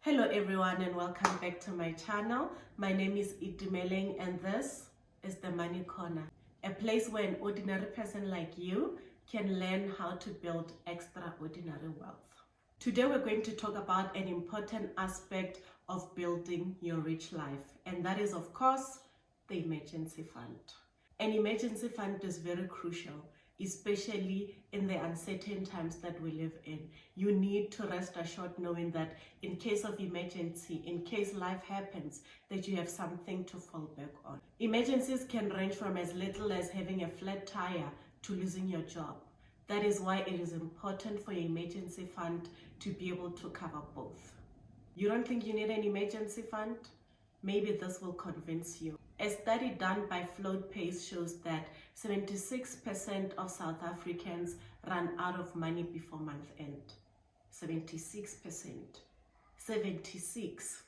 Hello everyone and welcome back to my channel. My name is Itumeleng and this is the Money Corner, a place where an ordinary person like you can learn how to build extraordinary wealth. Today we're going to talk about an important aspect of building your rich life, and that is of course the emergency fund. An emergency fund is very crucial, especially in the uncertain times that we live in. You need to rest assured knowing that in case of emergency, in case life happens, that you have something to fall back on. Emergencies can range from as little as having a flat tire to losing your job. That is why it is important for your emergency fund to be able to cover both. You don't think you need an emergency fund? Maybe this will convince you. A study done by Float Pace shows that 76% of South Africans run out of money before month end. 76%. 76.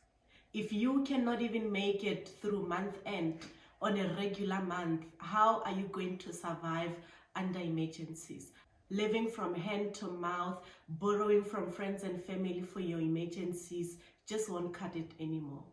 If you cannot even make it through month end on a regular month, how are you going to survive under emergencies? Living from hand to mouth, borrowing from friends and family for your emergencies just won't cut it anymore.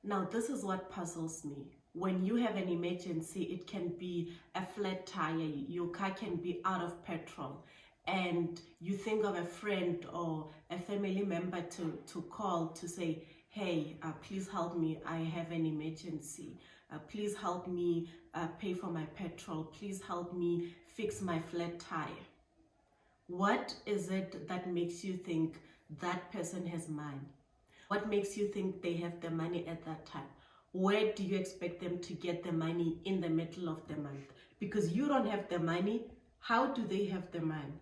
Now, this is what puzzles me. When you have an emergency, it can be a flat tire, your car can be out of petrol, and you think of a friend or a family member to call to say, hey, please help me, I have an emergency. Please help me pay for my petrol. Please help me fix my flat tire. What is it that makes you think that person has money? What makes you think they have the money at that time? Where do you expect them to get the money in the middle of the month? Because you don't have the money, how do they have the money?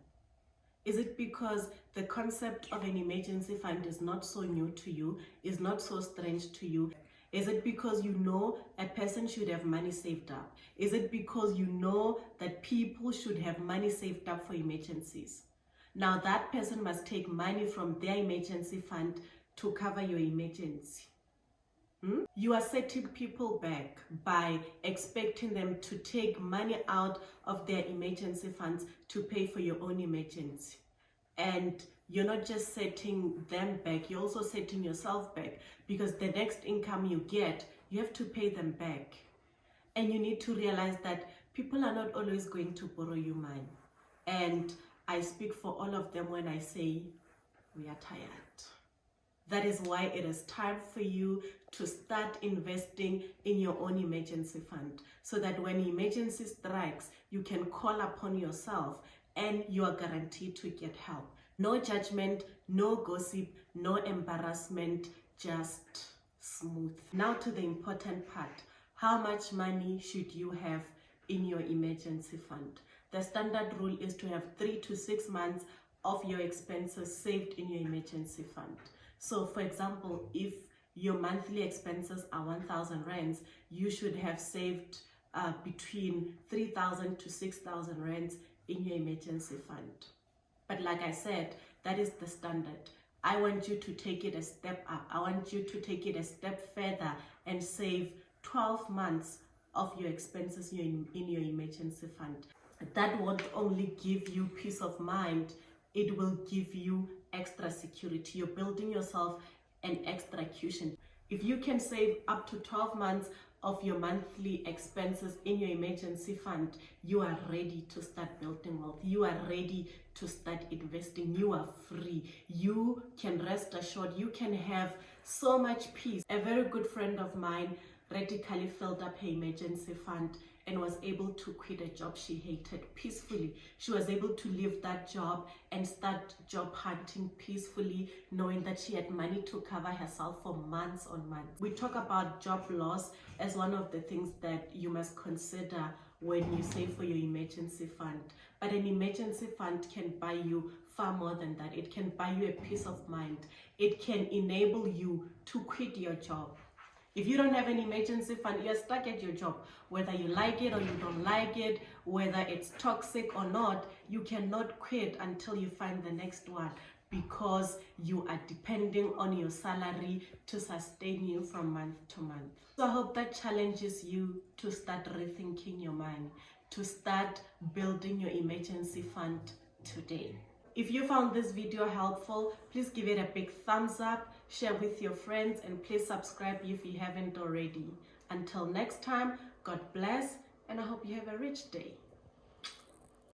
Is it because the concept of an emergency fund is not so new to you, is not so strange to you? Is it because you know a person should have money saved up? Is it because you know that people should have money saved up for emergencies? Now that person must take money from their emergency fund to cover your emergency. You are setting people back by expecting them to take money out of their emergency funds to pay for your own emergency. And you're not just setting them back, you're also setting yourself back, because the next income you get, you have to pay them back. And you need to realize that people are not always going to borrow you money. And I speak for all of them when I say we are tired. That is why it is time for you to start investing in your own emergency fund, so that when emergency strikes, you can call upon yourself and you are guaranteed to get help. No judgment, no gossip, no embarrassment, just smooth. Now to the important part. How much money should you have in your emergency fund? The standard rule is to have 3 to 6 months of your expenses saved in your emergency fund. So for example, if your monthly expenses are 1,000 rands, you should have saved between 3,000 to 6,000 rands in your emergency fund. But like I said, that is the standard. I want you to take it a step up. I want you to take it a step further and save 12 months of your expenses in your emergency fund. That won't only give you peace of mind, it will give you extra security. You're building yourself an extra cushion. If you can save up to 12 months of your monthly expenses in your emergency fund, you are ready to start building wealth. You are ready to start investing. You are free. You can rest assured. You can have so much peace. A very good friend of mine radically filled up her emergency fund and was able to quit a job she hated peacefully. She was able to leave that job and start job hunting peacefully, knowing that she had money to cover herself for months on months. We talk about job loss as one of the things that you must consider when you save for your emergency fund. But an emergency fund can buy you far more than that. It can buy you a peace of mind. It can enable you to quit your job. If you don't have an emergency fund, you're stuck at your job. Whether you like it or you don't like it, whether it's toxic or not, you cannot quit until you find the next one, because you are depending on your salary to sustain you from month to month. So I hope that challenges you to start rethinking your money, to start building your emergency fund today. If you found this video helpful, please give it a big thumbs up, share with your friends, and please subscribe if you haven't already. Until next time, God bless, and I hope you have a rich day.